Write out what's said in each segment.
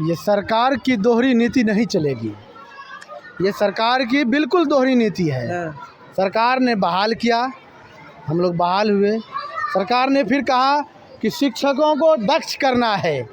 ये सरकार की दोहरी नीति नहीं चलेगी। ये सरकार की बिल्कुल दोहरी नीति है। सरकार ने बहाल किया, हम लोग बहाल हुए। सरकार ने फिर कहा कि शिक्षकों को दक्ष करना है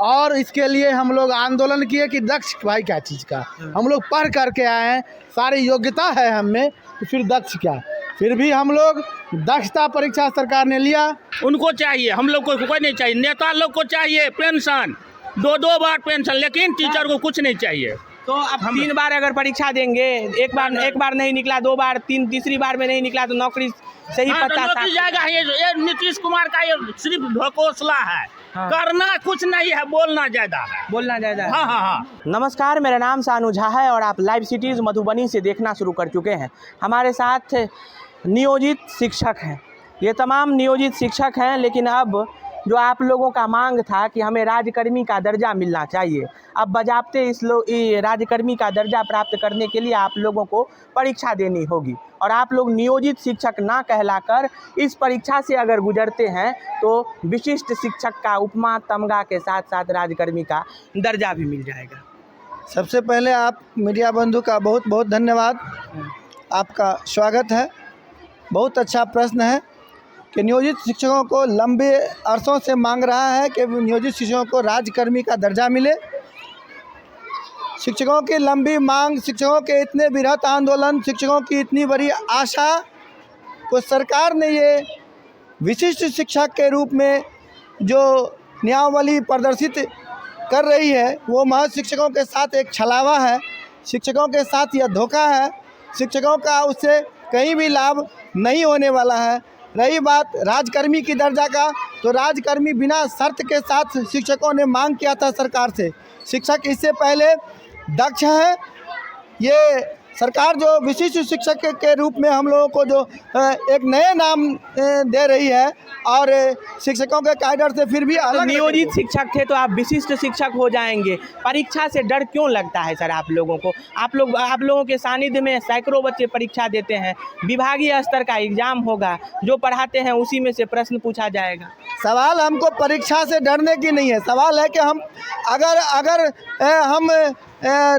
और इसके लिए हम लोग आंदोलन किए कि दक्ष भाई क्या चीज़ का, हम लोग पढ़ करके आए हैं, सारी योग्यता है हम में, तो फिर दक्ष क्या। फिर भी हम लोग दक्षता परीक्षा सरकार ने लिया। उनको चाहिए, हम लोग को कोई नहीं चाहिए। नेता लोग को चाहिए पेंशन, 2-2 बार पेंशन, लेकिन टीचर को कुछ नहीं चाहिए। तो अब 3 बार अगर परीक्षा देंगे, एक बार नहीं निकला, 2 बार, तीसरी बार में नहीं निकला तो नौकरी सही पता नौकरी जाएगा। ये नीतीश कुमार का ये सिर्फ ढकोसला है। करना कुछ नहीं है, बोलना ज्यादा है। हाँ। नमस्कार, मेरा नाम सानू झा है और आप लाइव सिटीज़ मधुबनी से देखना शुरू कर चुके हैं। हमारे साथ नियोजित शिक्षक हैं। ये तमाम नियोजित शिक्षक हैं, लेकिन अब जो आप लोगों का मांग था कि हमें राज्यकर्मी का दर्जा मिलना चाहिए, अब बजाबते राज्यकर्मी का दर्जा प्राप्त करने के लिए आप लोगों को परीक्षा देनी होगी और आप लोग नियोजित शिक्षक ना कहलाकर इस परीक्षा से अगर गुजरते हैं तो विशिष्ट शिक्षक का उपमा तमगा के साथ साथ राज्यकर्मी का दर्जा भी मिल जाएगा। सबसे पहले आप मीडिया बंधु का बहुत बहुत धन्यवाद, आपका स्वागत है। बहुत अच्छा प्रश्न है कि नियोजित शिक्षकों को लंबे अरसों से मांग रहा है कि नियोजित शिक्षकों को राज्यकर्मी का दर्जा मिले। शिक्षकों की लंबी मांग, शिक्षकों के इतने बृहत आंदोलन, शिक्षकों की इतनी बड़ी आशा को सरकार ने ये विशिष्ट शिक्षक के रूप में जो नियमावली प्रदर्शित कर रही है, वो महज शिक्षकों के साथ एक छलावा है। शिक्षकों के साथ यह धोखा है। शिक्षकों का उससे कहीं भी लाभ नहीं होने वाला है। रही बात राज्यकर्मी की दर्जा का, तो राज्यकर्मी बिना शर्त के साथ शिक्षकों ने मांग किया था सरकार से। शिक्षक इससे पहले दक्ष है। ये सरकार जो विशिष्ट शिक्षक के रूप में हम लोगों को जो एक नए नाम दे रही है और शिक्षकों के कैडर से फिर भी अलग नियोजित शिक्षक थे तो आप विशिष्ट शिक्षक हो जाएंगे। परीक्षा से डर क्यों लगता है सर आप लोगों को? आप लोगों के सानिध्य में सैकड़ों बच्चे परीक्षा देते हैं, विभागीय स्तर का एग्जाम होगा, जो पढ़ाते हैं उसी में से प्रश्न पूछा जाएगा। सवाल हमको परीक्षा से डरने की नहीं है। सवाल है कि हम अगर हम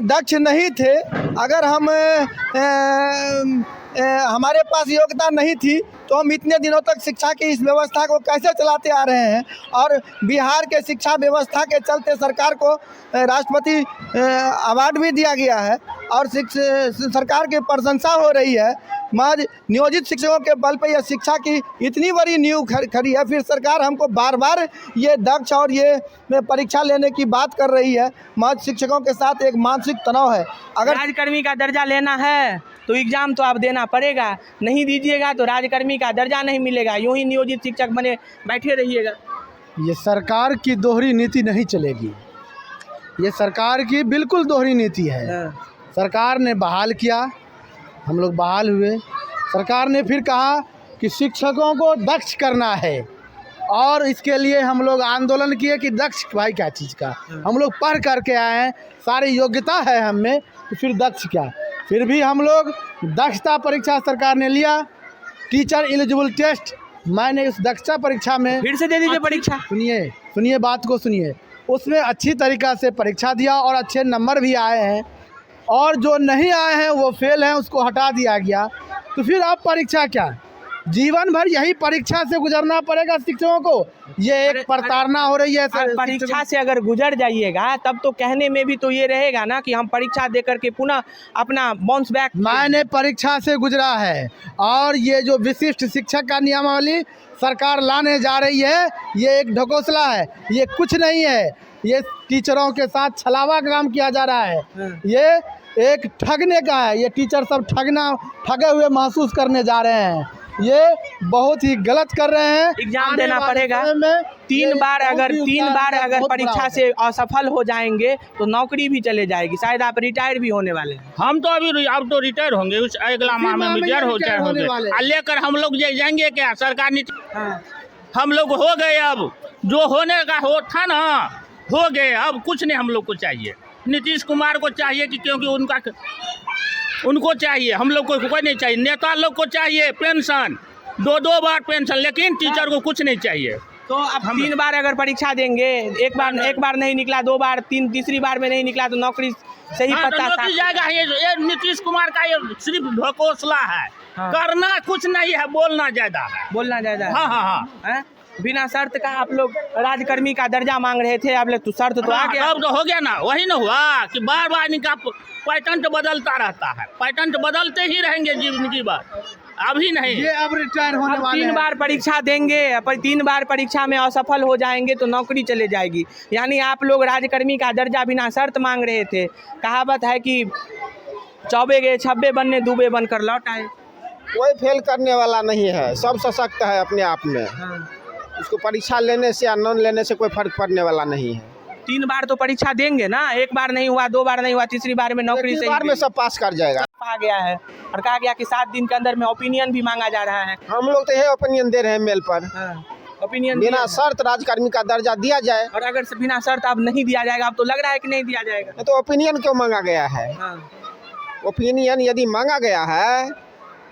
दक्ष नहीं थे, अगर हम हमारे पास योग्यता नहीं थी, तो हम इतने दिनों तक शिक्षा की इस व्यवस्था को कैसे चलाते आ रहे हैं। और बिहार के शिक्षा व्यवस्था के चलते सरकार को राष्ट्रपति अवार्ड भी दिया गया है और सरकार की प्रशंसा हो रही है। महज नियोजित शिक्षकों के बल पर यह शिक्षा की इतनी बड़ी नींव खड़ी है, फिर सरकार हमको बार बार ये दक्ष और ये परीक्षा लेने की बात कर रही है। महज शिक्षकों के साथ एक मानसिक तनाव है। अगर राज्यकर्मी का दर्जा लेना है तो एग्जाम तो आप देना पड़ेगा, नहीं दीजिएगा तो राज्यकर्मी का दर्जा नहीं मिलेगा। यूं ही नियोजित शिक्षक बने बैठे रहिएगा। ये सरकार की दोहरी नीति नहीं चलेगी। ये सरकार की बिल्कुल दोहरी नीति है। सरकार ने बहाल किया, हम लोग बहाल हुए। सरकार ने फिर कहा कि शिक्षकों को दक्ष करना है और इसके लिए हम लोग आंदोलन किए कि दक्ष भाई क्या चीज़ का, हम लोग पढ़ करके आए हैं, सारी योग्यता है हम में, तो फिर दक्ष क्या। फिर भी हम लोग दक्षता परीक्षा सरकार ने लिया, टीचर एलिजिबल टेस्ट। मैंने इस दक्षता परीक्षा में फिर से दे दीजिए परीक्षा। सुनिए बात को सुनिए। उसमें अच्छी तरीक़ा से परीक्षा दिया और अच्छे नंबर भी आए हैं, और जो नहीं आए हैं वो फेल हैं, उसको हटा दिया गया। तो फिर अब परीक्षा क्या? जीवन भर यही परीक्षा से गुजरना पड़ेगा शिक्षकों को। ये एक प्रताड़ना हो रही है सर। परीक्षा से अगर गुजर जाइएगा तब तो कहने में भी तो ये रहेगा ना कि हम परीक्षा दे करके पुनः अपना बाउंस बैक। मैंने परीक्षा से गुजरा है और ये जो विशिष्ट शिक्षक का नियमावली सरकार लाने जा रही है, ये एक ढकोसला है। ये कुछ नहीं है। ये टीचरों के साथ छलावा का काम किया जा रहा है। ये एक ठगने का है। ये टीचर सब ठगे हुए महसूस करने जा रहे हैं। ये बहुत ही गलत कर रहे हैं। एग्जाम देना पड़ेगा। 3 बार अगर परीक्षा से असफल हो जाएंगे तो नौकरी भी चले जाएगी। शायद आप रिटायर भी होने वाले हैं। हम तो अब रिटायर होंगे, उस अगला माह में रिटायर होंगे। लेकर हम लोग जाएंगे क्या सरकार नीति? हम लोग हो गए, अब जो होने का हो था ना हो गए। अब कुछ नहीं हम लोग को चाहिए। नीतीश कुमार को चाहिए कि क्योंकि उनको चाहिए, हम लोग को कोई नहीं चाहिए। नेता लोग को चाहिए पेंशन, 2-2 बार पेंशन, लेकिन टीचर को कुछ नहीं चाहिए। तो अब 3 बार अगर परीक्षा देंगे, एक बार नहीं निकला, 2 बार, तीसरी बार में नहीं निकला तो नौकरी सही हाँ, पता तो नौकरी जाएगा। ये नीतीश कुमार का ये सिर्फ ढकोसला है। हाँ। करना कुछ नहीं है, बोलना ज्यादा है। बोलना ज्यादा है। हाँ हाँ हाँ। हैं? बिना शर्त का आप लोग राजकर्मी का दर्जा मांग रहे थे, अब तो शर्त तो आ गया। अब तो हो गया ना, वही ना हुआ कि बार बार इनका पैटर्न तो बदलता रहता है, पैटर्न तो बदलते ही रहेंगे जिंदगी भर। अभी नहीं, ये अब रिटायर होने अब वाले 3 हैं। बार परीक्षा देंगे, पर 3 बार परीक्षा में असफल हो जाएंगे तो नौकरी चले जाएगी। यानी आप लोग राजकर्मी का दर्जा बिना शर्त मांग रहे थे। कहावत है कि चौबे गए छब्बे बनने, दूबे बनकर लौट आए। कोई फेल करने वाला नहीं है, सब सशक्त है अपने आप में। उसको परीक्षा लेने से या नॉन लेने से कोई फर्क पड़ने वाला नहीं है। 3 बार तो परीक्षा देंगे ना, 1 बार नहीं हुआ, 2 बार नहीं हुआ, तीसरी बार में नौकरी तीसरी सही बार में सब पास कर जाएगा। आ गया है और कहा गया कि 7 दिन के अंदर में ओपिनियन भी मांगा जा रहा है। हम लोग तो यही ओपिनियन दे रहे हैं मेल पर, ओपिनियन बिना शर्त राजकर्मी का दर्जा दिया जाए। और अगर बिना शर्त अब नहीं दिया जाएगा, अब तो लग रहा है कि नहीं दिया जाएगा। तो ओपिनियन क्यों मांगा गया है? ओपिनियन यदि मांगा गया है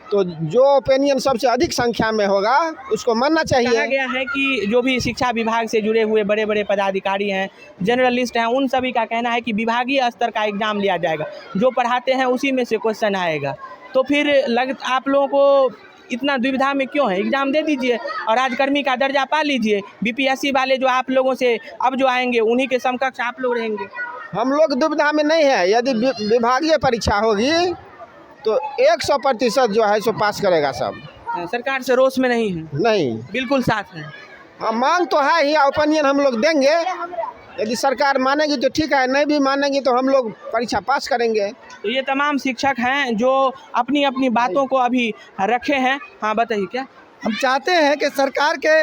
तो जो ओपिनियन सबसे अधिक संख्या में होगा उसको मानना कहा चाहिए। गया है कि जो भी शिक्षा विभाग से जुड़े हुए बड़े बड़े पदाधिकारी हैं, जर्नलिस्ट हैं, उन सभी का कहना है कि विभागीय स्तर का एग्जाम लिया जाएगा, जो पढ़ाते हैं उसी में से क्वेश्चन आएगा। तो फिर आप लोगों को इतना दुविधा में क्यों है? एग्जाम दे दीजिए और राजकर्मी का दर्जा पा लीजिए। BPSC वाले जो आप लोगों से अब जो आएंगे उन्हीं के समकक्ष आप लोग रहेंगे। हम लोग दुविधा में नहीं है। यदि विभागीय परीक्षा होगी तो 100% जो है सो पास करेगा सब। सरकार से रोष में नहीं है? नहीं, बिल्कुल साथ है। हाँ, मांग तो है ही, ओपिनियन हम लोग देंगे। यदि सरकार मानेगी तो ठीक है, नहीं भी मानेगी तो हम लोग परीक्षा पास करेंगे। तो ये तमाम शिक्षक हैं जो अपनी अपनी बातों को अभी रखे हैं। हाँ बताइए क्या? हम चाहते हैं कि सरकार के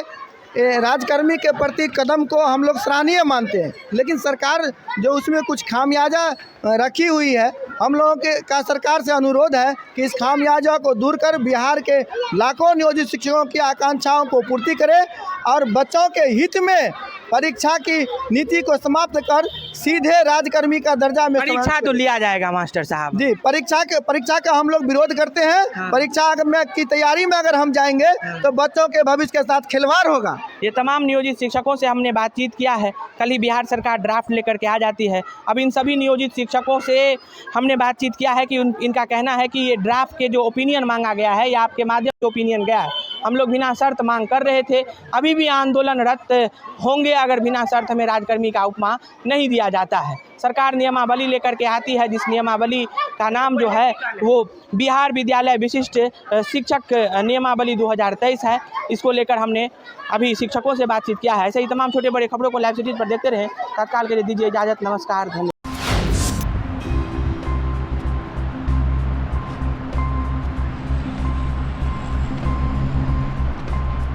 राजकर्मी के प्रति कदम को हम लोग सराहनीय मानते हैं, लेकिन सरकार जो उसमें कुछ खामियाजा रखी हुई है, हम लोगों के का सरकार से अनुरोध है कि इस खामियाजा को दूर कर बिहार के लाखों नियोजित शिक्षकों की आकांक्षाओं को पूर्ति करे और बच्चों के हित में परीक्षा की नीति को समाप्त कर सीधे राजकर्मी का दर्जा में परीक्षा तो लिया जाएगा मास्टर साहब जी। परीक्षा का हम लोग विरोध करते हैं। हाँ। परीक्षा में की तैयारी में अगर हम जाएंगे तो बच्चों के भविष्य के साथ खिलवाड़ होगा। ये तमाम नियोजित शिक्षकों से हमने बातचीत किया है। कल ही बिहार सरकार ड्राफ्ट लेकर के आ जाती है। अब इन सभी नियोजित शिक्षकों से हमने बातचीत किया है कि इनका कहना है कि ये ड्राफ्ट के जो ओपिनियन मांगा गया है या आपके माध्यम से ओपिनियन गया है, हम लोग बिना शर्त मांग कर रहे थे, अभी भी आंदोलनरत होंगे अगर बिना शर्त में राजकर्मी का उपमा नहीं दिया जाता है। सरकार नियमावली लेकर के आती है, जिस नियमावली का नाम जो है वो बिहार विद्यालय विशिष्ट शिक्षक नियमावली 2023 है। इसको लेकर हमने अभी शिक्षकों से बातचीत किया है। ऐसे ही तमाम छोटे बड़े खबरों को लाइव सिटीज पर देखते रहें। तत्काल के लिए दीजिए इजाज़त। नमस्कार, धन्यवाद।